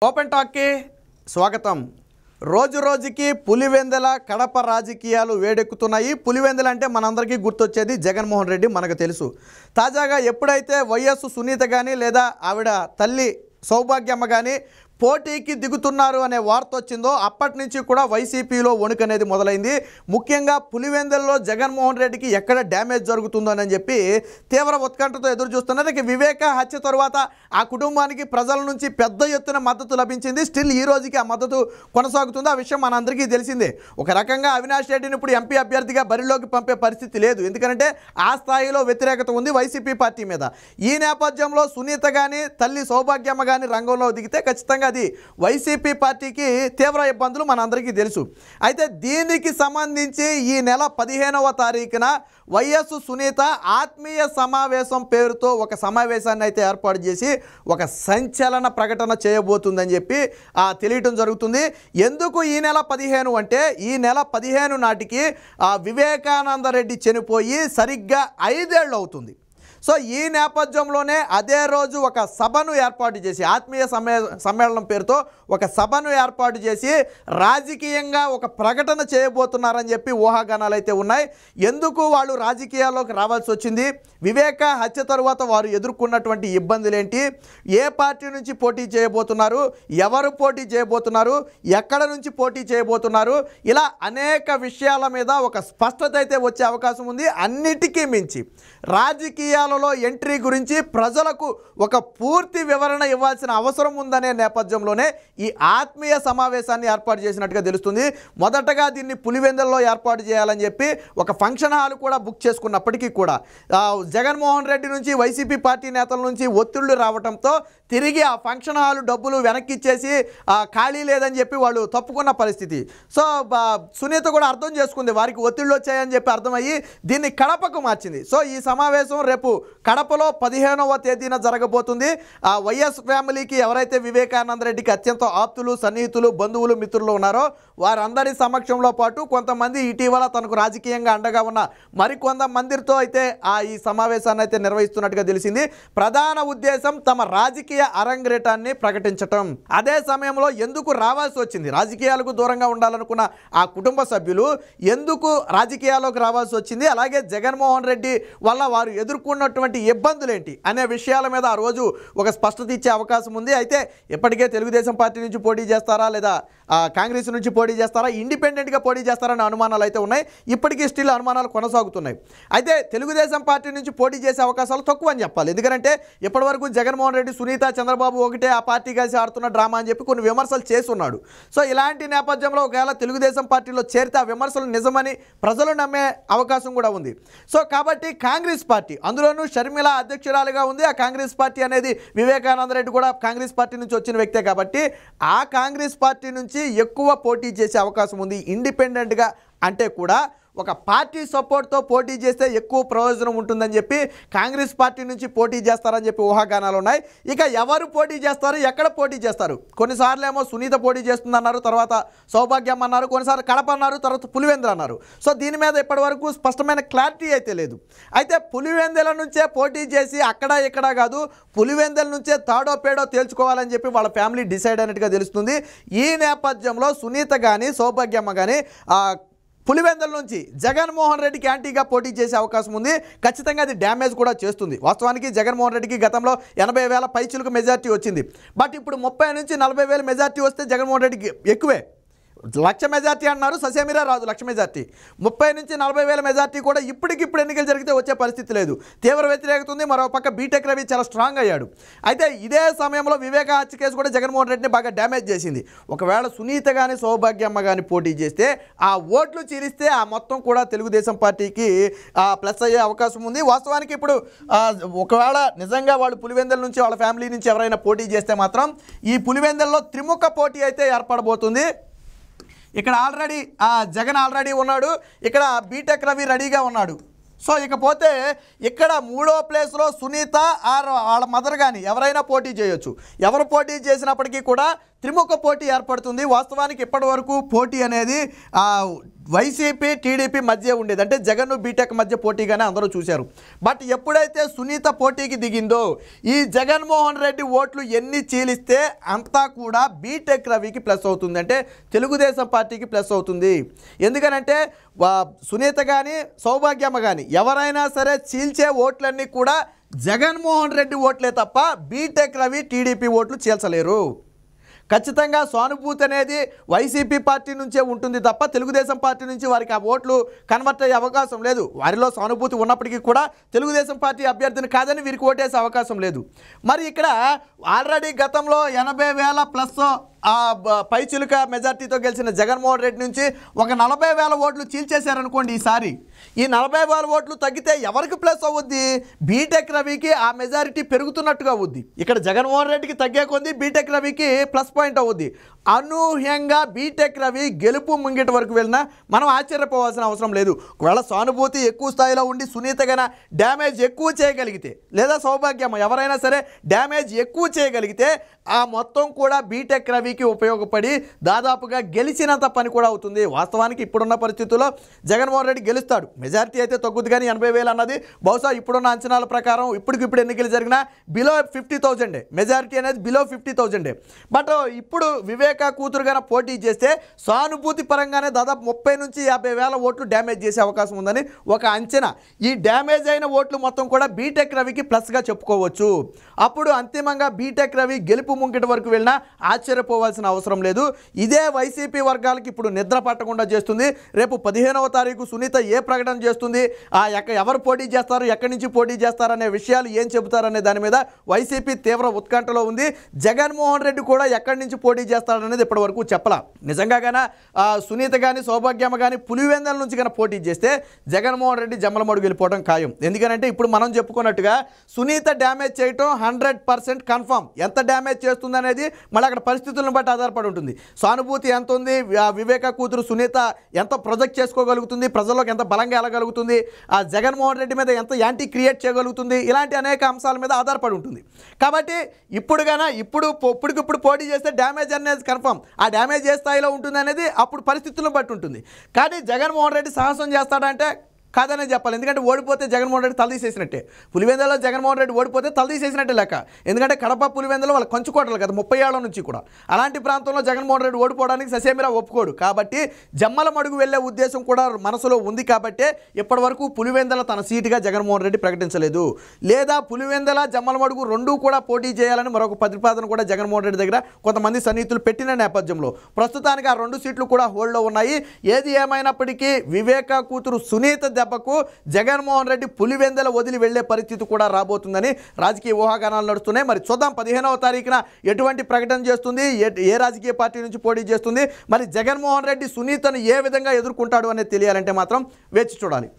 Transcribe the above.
Open టాక్కి స్వాగతం. రోజు రోజుకి పులివెందుల కడప రాజకీయాలు వేడెక్కుతున్నాయి. పులివెందుల అంటే మనందరికీ గుర్తొచ్చేది జగన్మోహన్ రెడ్డి, మనకు తెలుసు. తాజాగా ఎప్పుడైతే వైఎస్ సునీత కానీ లేదా ఆవిడ తల్లి సౌభాగ్యమ్మ కానీ పోటీకి దిగుతున్నారు అనే వార్త వచ్చిందో అప్పటి నుంచి కూడా వైసీపీలో వణుకు అనేది మొదలైంది. ముఖ్యంగా పులివెందులలో జగన్మోహన్ రెడ్డికి ఎక్కడ డ్యామేజ్ జరుగుతుందోనని చెప్పి తీవ్ర ఉత్కంఠతో ఎదురు చూస్తున్నారు. ఇక వివేక హత్య తరువాత ఆ కుటుంబానికి ప్రజల నుంచి పెద్ద ఎత్తున మద్దతు లభించింది. స్టిల్ ఈ రోజుకి ఆ మద్దతు కొనసాగుతుంది. ఆ విషయం మనందరికీ తెలిసిందే. ఒక రకంగా అవినాష్ రెడ్డిని ఇప్పుడు ఎంపీ అభ్యర్థిగా బరిలోకి పంపే పరిస్థితి లేదు, ఎందుకంటే ఆ స్థాయిలో వ్యతిరేకత ఉంది వైసీపీ పార్టీ మీద. ఈ నేపథ్యంలో సునీత కానీ తల్లి సౌభాగ్యమ్మ కానీ రంగంలో దిగితే ఖచ్చితంగా అది వైసీపీ పార్టీకి తీవ్ర ఇబ్బందులు మనందరికీ తెలుసు. అయితే దీనికి సంబంధించి ఈ నెల 15వ తారీఖున వైఎస్ సునీత ఆత్మీయ సమావేశం పేరుతో ఒక సమావేశాన్ని అయితే ఏర్పాటు చేసి ఒక సంచలన ప్రకటన చేయబోతుందని చెప్పి తెలియటం జరుగుతుంది. ఎందుకు ఈ నెల 15 అంటే ఈ నెల 15 నాటికి వివేకానంద రెడ్డి చనిపోయి సరిగ్గా 5 ఏళ్ళు అవుతుంది. సో ఈ నేపథ్యంలోనే అదే రోజు ఒక సభను ఏర్పాటు చేసి ఆత్మీయ సమ్మేళనం పేరుతో ఒక సభను ఏర్పాటు చేసి రాజకీయంగా ఒక ప్రకటన చేయబోతున్నారని చెప్పి ఊహాగానాలు అయితే ఉన్నాయి. ఎందుకు వాళ్ళు రాజకీయాల్లోకి రావాల్సి వచ్చింది, వివేక హత్య తరువాత వారు ఎదుర్కొన్నటువంటి ఇబ్బందులు ఏంటి, ఏ పార్టీ నుంచి పోటీ చేయబోతున్నారు, ఎవరు పోటీ చేయబోతున్నారు, ఎక్కడ నుంచి పోటీ చేయబోతున్నారు, ఇలా అనేక విషయాల మీద ఒక స్పష్టత అయితే వచ్చే అవకాశం ఉంది. అన్నిటికీ మించి రాజకీయాలలో ఎంట్రీ గురించి ప్రజలకు ఒక పూర్తి వివరణ ఇవ్వాల్సిన అవసరం ఉందనే నేపథ్యంలోనే ఈ ఆత్మీయ సమావేశాన్ని ఏర్పాటు చేసినట్టుగా తెలుస్తుంది. మొదటగా దీన్ని పులివెందులలో ఏర్పాటు చేయాలని చెప్పి ఒక ఫంక్షన్ హాల్ కూడా బుక్ చేసుకున్నప్పటికీ కూడా జగన్మోహన్ రెడ్డి నుంచి వైసీపీ పార్టీ నేతల నుంచి ఒత్తిళ్లు రావడంతో తిరిగి ఆ ఫంక్షన్ హాల్ డబ్బులు వెనక్కి ఇచ్చేసి ఖాళీ లేదని చెప్పి వాళ్ళు తప్పుకున్న పరిస్థితి. సో సునీత కూడా అర్థం చేసుకుంది, వారికి ఒత్తిళ్ళు వచ్చాయని చెప్పి అర్థమయ్యి దీన్ని కడపకు మార్చింది. సో ఈ సమావేశం రేపు కడపలో 15వ తేదీన జరగబోతుంది. ఆ వైఎస్ ఫ్యామిలీకి ఎవరైతే వివేకానంద రెడ్డికి అత్యంత ఆప్తులు, సన్నిహితులు, బంధువులు, మిత్రులు ఉన్నారో వారందరి సమక్షంలో పాటు కొంతమంది ఇటీవల తనకు రాజకీయంగా అండగా ఉన్న మరికొంతమందితో అయితే ఈ సమావేశాన్ని అయితే నిర్వహిస్తున్నట్టుగా తెలిసింది. ప్రధాన ఉద్దేశం తమ రాజకీయ అరంగేటాన్ని ప్రకటించటం. అదే సమయంలో ఎందుకు రావాల్సి వచ్చింది, రాజకీయాలకు దూరంగా ఉండాలనుకున్న ఆ కుటుంబ సభ్యులు ఎందుకు రాజకీయాల్లోకి రావాల్సి వచ్చింది, అలాగే జగన్మోహన్ రెడ్డి వల్ల వారు ఎదుర్కొన్నటువంటి ఇబ్బందులు ఏంటి అనే విషయాల మీద ఆ రోజు ఒక స్పష్టత ఇచ్చే అవకాశం ఉంది. అయితే ఇప్పటికే తెలుగుదేశం పార్టీ నుంచి పోటీ చేస్తారా లేదా కాంగ్రెస్ నుంచి పోటీ చేస్తారా, ఇండిపెండెంట్గా పోటీ చేస్తారనే అనుమానాలు అయితే ఉన్నాయి. ఇప్పటికీ స్టిల్ అనుమానాలు కొనసాగుతున్నాయి. అయితే తెలుగుదేశం పార్టీ నుంచి పోటీ చేసే అవకాశాలు తక్కువ అని చెప్పాలి. ఎందుకంటే ఇప్పటివరకు జగన్మోహన్ రెడ్డి, సునీత, చంద్రబాబు ఒకటే ఆ పార్టీ కలిసి ఆడుతున్న డ్రామా అని చెప్పి కొన్ని విమర్శలు చేస్తున్నాడు. సో ఇలాంటి నేపథ్యంలో ఒకవేళ తెలుగుదేశం పార్టీలో చేరితే ఆ విమర్శలు నిజమని ప్రజలు నమ్మే అవకాశం కూడా ఉంది. సో కాబట్టి కాంగ్రెస్ పార్టీ, అందులోనూ షర్మిల అధ్యక్షురాలుగా ఉంది. ఆ కాంగ్రెస్ పార్టీ అనేది వివేకానంద రెడ్డి కూడా కాంగ్రెస్ పార్టీ నుంచి వచ్చిన వ్యక్తే కాబట్టి ఆ కాంగ్రెస్ పార్టీ నుంచి ఎక్కువ పోటీ చేసే అవకాశం ఉంది. ఇండిపెండెంట్గా అంటే కూడా ఒక పార్టీ సపోర్ట్తో పోటీ చేస్తే ఎక్కువ ప్రయోజనం ఉంటుందని చెప్పి కాంగ్రెస్ పార్టీ నుంచి పోటీ చేస్తారని చెప్పి ఊహాగానాలు ఉన్నాయి. ఇక ఎవరు పోటీ చేస్తారు, ఎక్కడ పోటీ చేస్తారు, కొన్నిసార్లు ఏమో సునీత పోటీ చేస్తుందన్నారు, తర్వాత సౌభాగ్యం అన్నారు, కొన్నిసార్లు కడప అన్నారు, తర్వాత పులివెందులు అన్నారు. సో దీని మీద ఇప్పటివరకు స్పష్టమైన క్లారిటీ అయితే లేదు. అయితే పులివెందుల నుంచే పోటీ చేసి అక్కడ ఇక్కడ కాదు, పులివెందుల నుంచే తాడో పేడో తేల్చుకోవాలని చెప్పి వాళ్ళ ఫ్యామిలీ డిసైడ్ అయినట్టుగా తెలుస్తుంది. ఈ నేపథ్యంలో సునీత కానీ సౌభాగ్యమ్మ కానీ పులివెందుల నుంచి జగన్మోహన్ రెడ్డికి యాంటీగా పోటీ చేసే అవకాశం ఉంది. ఖచ్చితంగా అది డ్యామేజ్ కూడా చేస్తుంది. వాస్తవానికి జగన్మోహన్ రెడ్డికి గతంలో 80,000 పైచిలకు మెజార్టీ వచ్చింది. బట్ ఇప్పుడు 30 నుంచి 40,000 మెజార్టీ వస్తే జగన్మోహన్ రెడ్డికి ఎక్కువే. 1,00,000 మెజార్టీ అన్నారు, ససేమిరా రాదు 1,00,000 మెజార్టీ. 30 నుంచి 40,000 మెజార్టీ కూడా ఇప్పటికిప్పుడు ఎన్నికలు జరిగితే వచ్చే పరిస్థితి లేదు. తీవ్ర వ్యతిరేకత ఉంది. మరో పక్క బీటెక్ రవి చాలా స్ట్రాంగ్ అయ్యాడు. అయితే ఇదే సమయంలో వివేక హత్య కేసు కూడా జగన్మోహన్ రెడ్డిని బాగా డ్యామేజ్ చేసింది. ఒకవేళ సునీత కానీ సౌభాగ్యమ్మ కానీ పోటీ చేస్తే ఆ ఓట్లు చీలిస్తే ఆ మొత్తం కూడా తెలుగుదేశం పార్టీకి ప్లస్ అయ్యే అవకాశం ఉంది. వాస్తవానికి ఇప్పుడు ఒకవేళ నిజంగా వాళ్ళు పులివెందుల నుంచి వాళ్ళ ఫ్యామిలీ నుంచి ఎవరైనా పోటీ చేస్తే మాత్రం ఈ పులివెందుల్లో త్రిముఖ పోటీ అయితే ఏర్పడబోతుంది. ఇక్కడ ఆల్రెడీ జగన్ ఆల్రెడీ ఉన్నాడు, ఇక్కడ బీటెక్ రవి రెడీగా ఉన్నాడు. సో ఇకపోతే ఇక్కడ 3వ ప్లేస్లో సునీత వాళ్ళ మదర్ కానీ ఎవరైనా పోటీ చేయొచ్చు. ఎవరు పోటీ చేసినప్పటికీ కూడా త్రిముఖ పోటీ ఏర్పడుతుంది. వాస్తవానికి ఇప్పటి వరకు పోటీ అనేది వైసీపీ టీడీపీ మధ్య ఉండేది, అంటే జగన్ బీటెక్ మధ్య పోటీగానే అందరూ చూశారు. బట్ ఎప్పుడైతే సునీత పోటీకి దిగిందో ఈ జగన్మోహన్ రెడ్డి ఓట్లు ఎన్ని చీలిస్తే అంతా కూడా బీటెక్ రవికి ప్లస్ అవుతుంది, అంటే తెలుగుదేశం పార్టీకి ప్లస్ అవుతుంది. ఎందుకనంటే సునీత కానీ సౌభాగ్యమ్మ కానీ ఎవరైనా సరే చీల్చే ఓట్లన్నీ కూడా జగన్మోహన్ రెడ్డి ఓట్లే తప్ప బీటెక్ రవి టీడీపీ ఓట్లు చీల్చలేరు. ఖచ్చితంగా సానుభూతి అనేది వైసీపీ పార్టీ నుంచే ఉంటుంది తప్ప తెలుగుదేశం పార్టీ నుంచి వారికి ఆ ఓట్లు కన్వర్ట్ అయ్యే అవకాశం లేదు. వారిలో సానుభూతి ఉన్నప్పటికీ కూడా తెలుగుదేశం పార్టీ అభ్యర్థిని కాదని వీరికి ఓటేసే అవకాశం లేదు. మరి ఇక్కడ ఆల్రెడీ గతంలో 80,000 ప్లస్ పైచిలుక మెజార్టీతో గెలిచిన జగన్మోహన్ రెడ్డి నుంచి ఒక 40,000 ఓట్లు చీల్చేశారనుకోండి. ఈసారి ఈ 40,000 ఓట్లు తగ్గితే ఎవరికి ప్లస్ అవుద్ది? బీటెక్ రవికి ఆ మెజారిటీ పెరుగుతున్నట్టుగా అవుద్ది. ఇక్కడ జగన్మోహన్ రెడ్డికి తగ్గే కొంది బీటెక్ రవికి ప్లస్ పాయింట్ అవుద్ది. అనూహ్యంగా బీటెక్ రవి గెలుపు ముంగిటి వరకు వెళ్ళినా మనం ఆశ్చర్యపోవాల్సిన అవసరం లేదు. ఒకవేళ సానుభూతి ఎక్కువ స్థాయిలో ఉండి సునీత గన డ్యామేజ్ ఎక్కువ చేయగలిగితే, లేదా సౌభాగ్యమ్మ ఎవరైనా సరే డ్యామేజ్ ఎక్కువ చేయగలిగితే ఆ మొత్తం కూడా బీటెక్ రవికి ఉపయోగపడి దాదాపుగా గెలిచినంత పని కూడా అవుతుంది. వాస్తవానికి ఇప్పుడున్న పరిస్థితుల్లో జగన్మోహన్ రెడ్డి గెలుస్తాడు, మెజారిటీ అయితే తగ్గుద్ది, కానీ 80,000 అన్నది బహుశా ఇప్పుడున్న అంచనాల ప్రకారం ఇప్పటికిప్పుడు ఎన్నికలు జరిగినా బిలో 50,000 మెజారిటీ అనేది బిలో 50,000. బట్ ఇప్పుడు వివేక కూతురుగా పోటీ చేస్తే సానుభూతి పరంగానే దాదాపు 30,000 నుంచి 50,000 ఓట్లు డ్యామేజ్ చేసే అవకాశం ఉందని ఒక అంచనా. ఈ డ్యామేజ్ అయిన ఓట్లు మొత్తం కూడా బీటెక్ రవికి ప్లస్గా చెప్పుకోవచ్చు. అప్పుడు అంతిమంగా బీటెక్ రవి గెలుపు ముంగిటి వరకు వెళ్ళినా ఆశ్చర్యపోవాల్సిన అవసరం లేదు. ఇదే వైసీపీ వర్గాలకి ఇప్పుడు నిద్ర పట్టకుండా చేస్తుంది. రేపు 15వ తారీఖు సునీత ఏ ప్రకటన చేస్తుంది, ఎవరు పోటీ చేస్తారు, ఎక్కడి నుంచి పోటీ చేస్తారనే విషయాలు ఏం చెబుతారనే దాని మీద వైసీపీ తీవ్ర ఉత్కంఠలో ఉంది. జగన్మోహన్ రెడ్డి కూడా ఎక్కడి నుంచి పోటీ చేస్తారనేది ఇప్పటి వరకు చెప్పలా. నిజంగా గాన సునీత కానీ సౌభాగ్యమ్మ కానీ పులివెందల నుంచి కానీ పోటీ చేస్తే జగన్మోహన్ రెడ్డి జమ్మలమడుగు వెళ్ళిపోవడం ఖాయం. ఎందుకంటే ఇప్పుడు మనం చెప్పుకున్నట్టుగా సునీత డ్యామేజ్ చేయటం 100% కన్ఫర్మ్. ఎంత డ్యామేజ్ చేస్తుంది అనేది మళ్ళీ అక్కడ పరిస్థితులను బట్టి ఆధారపడి ఉంటుంది. సానుభూతి ఎంత ఉంది, వివేక కూతురు సునీత ఎంత ప్రొజెక్ట్ చేసుకోగలుగుతుంది, ప్రజల్లోకి ఎంత బలంగా వెళ్ళగలుగుతుంది, ఆ జగన్మోహన్ రెడ్డి మీద ఎంత యాంటీ క్రియేట్ చేయగలుగుతుంది, ఇలాంటి అనేక అంశాల మీద ఆధారపడి ఉంటుంది. కాబట్టి ఇప్పటికిప్పుడు పోటీ చేస్తే డ్యామేజ్ అనేది కన్ఫర్మ్. ఆ డ్యామేజ్ ఏ స్థాయిలో ఉంటుంది అనేది అప్పుడు పరిస్థితులను బట్టి ఉంటుంది. కానీ జగన్మోహన్ రెడ్డి సాహసం చేస్తాడంటే కాదనే చెప్పాలి. ఎందుకంటే ఓడిపోతే జగన్మోహన్ రెడ్డి తలదీసేసినట్టే. పులివెందులలో జగన్మోహన్ రెడ్డి ఓడిపోతే తలదీసేసినట్టే లెక్క. ఎందుకంటే కడప పులివెందులో వాళ్ళ కంచుకోటలు కదా 30 ఏళ్ల నుంచి కూడా. అలాంటి ప్రాంతంలో జగన్మోహన్ రెడ్డి ఓడిపోవడానికి ససేమిరా ఒప్పుకోడు. కాబట్టి జమ్మలమడుగు వెళ్లే ఉద్దేశం కూడా మనసులో ఉంది. కాబట్టి ఇప్పటి వరకు పులివెందుల తన సీటుగా జగన్మోహన్ రెడ్డి ప్రకటించలేదు. లేదా పులివెందుల జమ్మలమడుగు రెండూ కూడా పోటీ చేయాలని మరొక ప్రతిపాదన కూడా జగన్మోహన్ రెడ్డి దగ్గర కొంతమంది సన్నిహితులు పెట్టిన నేపథ్యంలో ప్రస్తుతానికి ఆ 2 సీట్లు కూడా హోల్డ్లో ఉన్నాయి. ఏది ఏమైనప్పటికీ వివేక కూతురు సునీత దెబ్బకు జగన్మోహన్ రెడ్డి పులివెందుల వదిలి వెళ్లే పరిస్థితి కూడా రాబోతుందని రాజకీయ ఊహాగానాలు నడుస్తున్నాయి. మరి చూద్దాం 15వ తారీఖున ఎటువంటి ప్రకటన చేస్తుంది, ఏ రాజకీయ పార్టీ నుంచి పోటీ చేస్తుంది, మరి జగన్మోహన్ రెడ్డి సునీతను ఏ విధంగా ఎదుర్కొంటాడు అనేది తెలియాలంటే మాత్రం వేచి చూడాలి.